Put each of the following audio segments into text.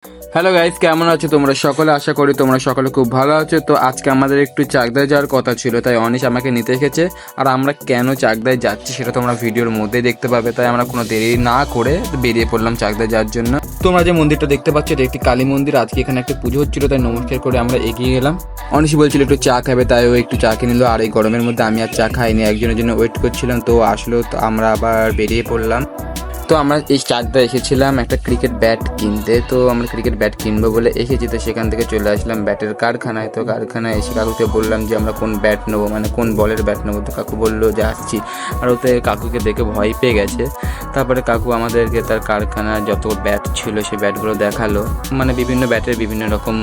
Hello guys, কেমন আছো তোমরা সকলে? আশা করি তোমরা সকলে খুব ভালো আছো। তো আজকে আমাদের একটু চাকদায় যাওয়ার কথা ছিল, তাই অনিশ আমাকে নিতে এসেছে। আর আমরা কেন চাকদায় যাচ্ছি সেটা তোমরা ভিডিওর মধ্যেই দেখতে পাবে। তাই আমরা কোনো দেরি না করে বেরিয়ে পড়লাম চাকদায় যাওয়ার জন্য। তোমরা যে মন্দিরটা দেখতে পাচ্ছ এটা একটি কালী মন্দির। আজকে এখানে একটা পুজো হচ্ছিল, তাই নমস্কার করে আমরা এগিয়ে গেলাম। অনিশ বলছিল একটু চা খাবে, তাই ও একটু চা কিনে নিল। আর এই গরমের মধ্যে আমি আর চা খাইনি, একজনের জন্য ওয়েট করছিলাম। তো আসলেও তো আমরা আবার বেরিয়ে পড়লাম। তো আমরা এই চাকদা এসেছিলাম একটা ক্রিকেট ব্যাট কিনতে। তো আমরা ক্রিকেট ব্যাট কিনবো বলে এসেছি। তো সেখান থেকে চলে আসলাম ব্যাটের কারখানায়। তো কারখানায় এসে কাকুকে বললাম যে আমরা কোন ব্যাট নেবো, মানে কোন বলের ব্যাট নেবো। তো কাকু বললো যে আসছি। আর ওতে কাকুকে দেখে ভয় পেয়ে গেছে। তারপরে কাকু আমাদেরকে তার কারখানার যত ব্যাট ছিল সেই ব্যাটগুলো দেখালো। মানে বিভিন্ন ব্যাটের বিভিন্ন রকম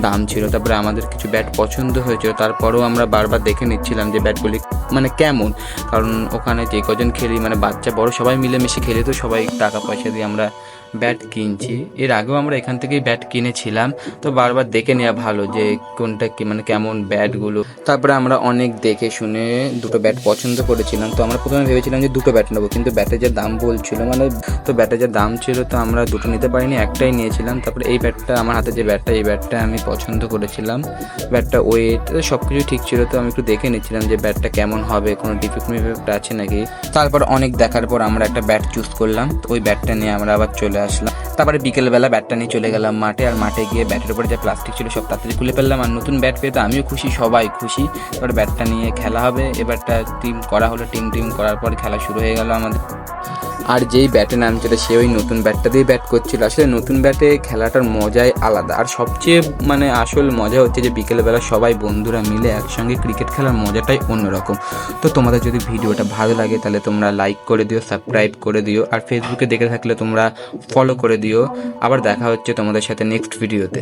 দাম ছিল। তারপরে আমাদের কিছু ব্যাট পছন্দ হয়েছিল। তারপরেও আমরা বারবার দেখে নিচ্ছিলাম যে ব্যাটগুলি মানে কেমন, কারণ ওখানে যে কজন খেলি মানে বাচ্চা বড় সবাই মিলেমিশে খেলি, তো সবাই টাকা পয়সা দিয়ে আমরা ব্যাট কিনছি। এর আগেও আমরা এখান থেকেই ব্যাট কিনেছিলাম। তো বারবার দেখে নেওয়া ভালো যে কোনটা কি মানে কেমন ব্যাটগুলো। তারপরে আমরা অনেক দেখে শুনে দুটো ব্যাট পছন্দ করেছিলাম। তো আমরা প্রথমে ভেবেছিলাম যে দুটো ব্যাট নেবো, কিন্তু ব্যাটের যে দাম বলছিল মানে তো ব্যাটের যে দাম ছিল তো আমরা দুটো নিতে পারিনি, একটাই নিয়েছিলাম। তারপরে এই ব্যাটটা আমার হাতে যে ব্যাটটা, এই ব্যাটটা আমি পছন্দ করেছিলাম। ব্যাটটা ওয়েট সব কিছু ঠিক ছিল। তো আমি একটু দেখে নিচ্ছিলাম যে ব্যাটটা কেমন হবে, কোনো ডিফেক্ট আছে নাকি। তারপর অনেক দেখার পর আমরা একটা ব্যাট চুজ করলাম। তো ওই ব্যাটটা নিয়ে আমরা আবার চলে আসলাম। তারপরে বিকেলবেলা ব্যাটটা নিয়ে চলে গেলাম মাঠে। আর মাঠে গিয়ে ব্যাটের উপরে যে প্লাস্টিক ছিল সব তাড়াতাড়ি খুলে ফেললাম। আর নতুন ব্যাট পেয়ে তো আমিও খুশি, সবাই খুশি। তারপরে ব্যাটটা নিয়ে খেলা হবে। এবারটা টিম করা হলো, টিম করার পর খেলা শুরু হয়ে গেল আমাদের। আর যেই ব্যাটে নামছিল সে ওই নতুন ব্যাটটা দিয়ে ব্যাট করছিল। আসলে নতুন ব্যাটে খেলাটার মজাই আলাদা। আর সবচেয়ে মানে আসল মজা হচ্ছে যে বিকেলবেলা সবাই বন্ধুরা মিলে একসঙ্গে ক্রিকেট খেলার মজাটাই অন্যরকম। তো তোমাদের যদি ভিডিওটা ভালো লাগে তাহলে তোমরা লাইক করে দিও, সাবস্ক্রাইব করে দিও। আর ফেসবুকে দেখে থাকলে তোমরা ফলো করে দিও। আবার দেখা হচ্ছে তোমাদের সাথে নেক্সট ভিডিওতে।